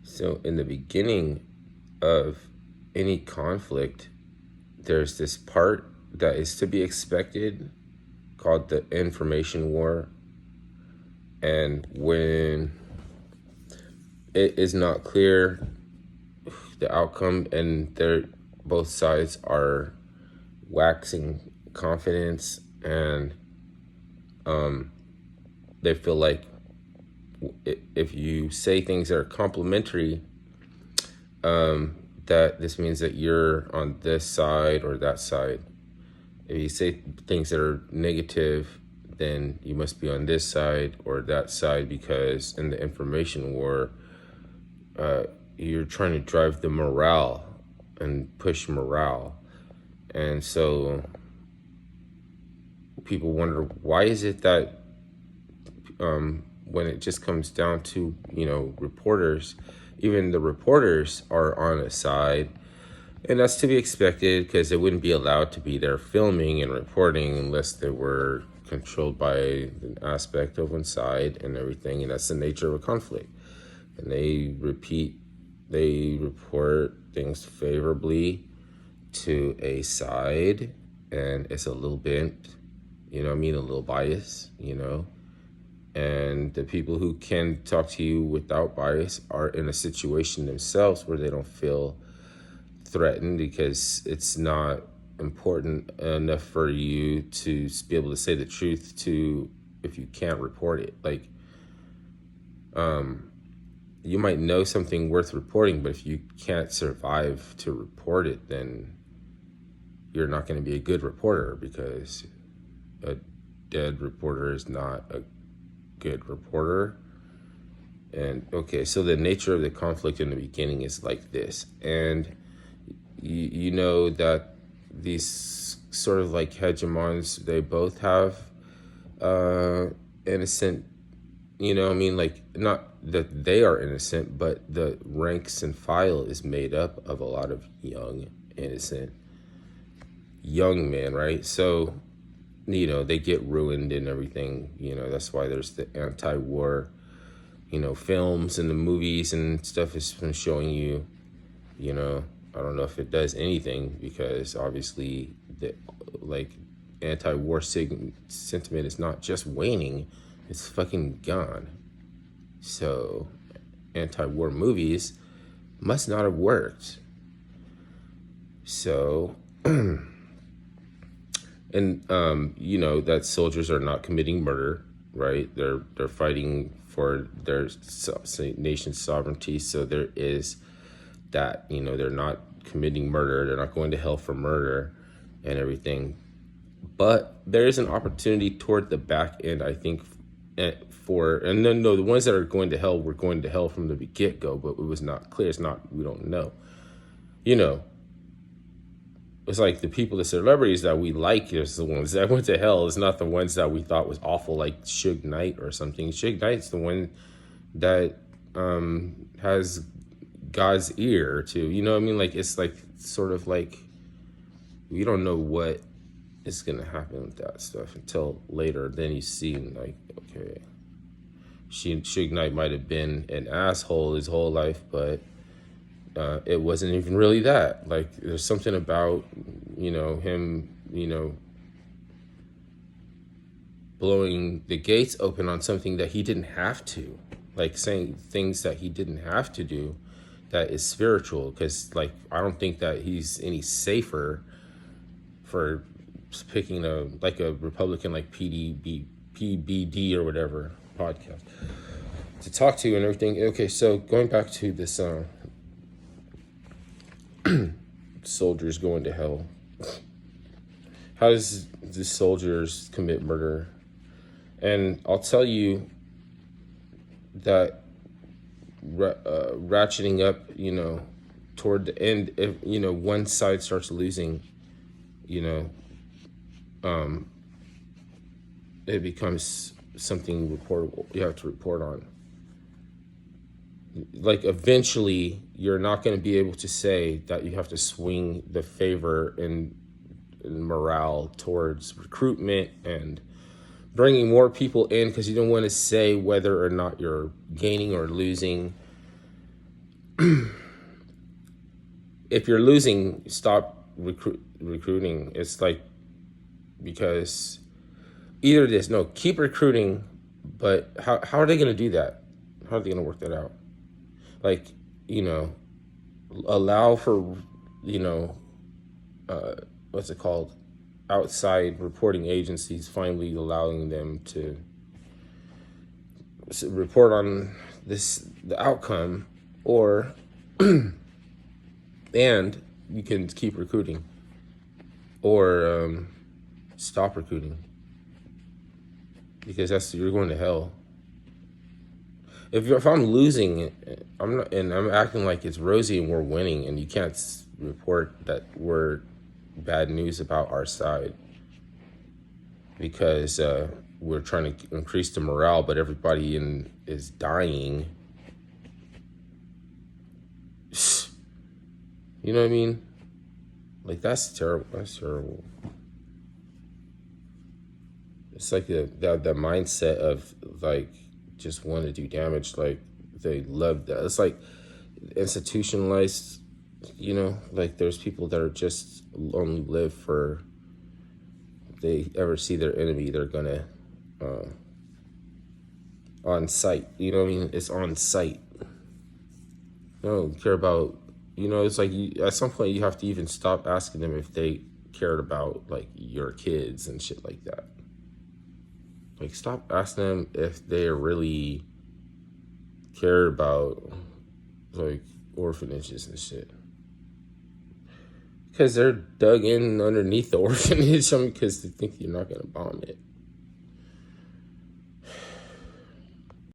So in the beginning of any conflict, there's this part that is to be expected called the information war. And when it is not clear the outcome and both sides are waxing confidence, and they feel like if you say things that are complimentary, that this means that you're on this side or that side. If you say things that are negative, then you must be on this side or that side, because in the information war, you're trying to drive the morale and push morale. And so people wonder, why is it that when it just comes down to, reporters, even the reporters are on a side. And that's to be expected, because they wouldn't be allowed to be there filming and reporting unless they were controlled by an aspect of one side and everything. And that's the nature of a conflict. And they report things favorably to a side, and it's a little bit, a little bias, and the people who can talk to you without bias are in a situation themselves where they don't feel threatened, because it's not important enough for you to be able to say the truth to, if you can't report it. Like, you might know something worth reporting, but if you can't survive to report it, then you're not going to be a good reporter, because a dead reporter is not a good reporter. And okay, so the nature of the conflict in the beginning is like this. And you know that these sort of like hegemons, they both have innocent, like, not that they are innocent, but the ranks and file is made up of a lot of young, innocent young men, right? So, they get ruined and everything. That's why there's the anti-war, films and the movies and stuff has been showing you, I don't know if it does anything, because obviously the anti-war sentiment is not just waning, it's fucking gone. So anti-war movies must not have worked. So and that soldiers are not committing murder, right? They're fighting for their nation's sovereignty. So there is that, they're not committing murder, they're not going to hell for murder and everything. But there is an opportunity toward the back end, I think, and then no, the ones that are going to hell were going to hell from the get-go, but it was not clear. It's not, we don't know. It's like the people, the celebrities that we like is the ones that went to hell. It's not the ones that we thought was awful, like Suge Knight or something. Suge Knight's the one that has God's ear to, like, it's like sort of like, we don't know what is going to happen with that stuff until later. Then you see, like, okay, Suge Knight might have been an asshole his whole life, but it wasn't even really that. Like, there's something about, him, blowing the gates open on something that he didn't have to, like saying things that he didn't have to do, that is spiritual. Because, like, I don't think that he's any safer for picking a Republican like PBD or whatever podcast to talk to and everything. Okay, so going back to this soldiers going to hell. How does the soldiers commit murder? And I'll tell you that ratcheting up, toward the end, if, one side starts losing, it becomes something reportable. You have to report on. Like, eventually you're not going to be able to say that you have to swing the favor and morale towards recruitment and bringing more people in, because you don't want to say whether or not you're gaining or losing. if you're losing, stop recruiting. It's like, because either this, no, keep recruiting, but how are they going to do that? How are they going to work that out? Like, you know, allow for, you know, what's it called? Outside reporting agencies finally allowing them to report on the outcome, or and you can keep recruiting, or stop recruiting, because you're going to hell. If I'm losing, I'm not, and I'm acting like it's rosy and we're winning, and you can't report that we're bad news about our side, because we're trying to increase the morale, but everybody is dying. You know what I mean? Like, that's terrible. That's terrible. It's like the mindset of, like, just want to do damage. Like, they love that. It's like institutionalized, you know? Like, there's people that are just only live for, if they ever see their enemy, they're gonna, on sight. You know what I mean? It's on sight. They don't care about, you know, it's like at some point you have to even stop asking them if they cared about, like, your kids and shit like that. Like, stop asking them if they really care about, like, orphanages and shit. Because they're dug in underneath the orphanage, because they think you're not going to bomb it.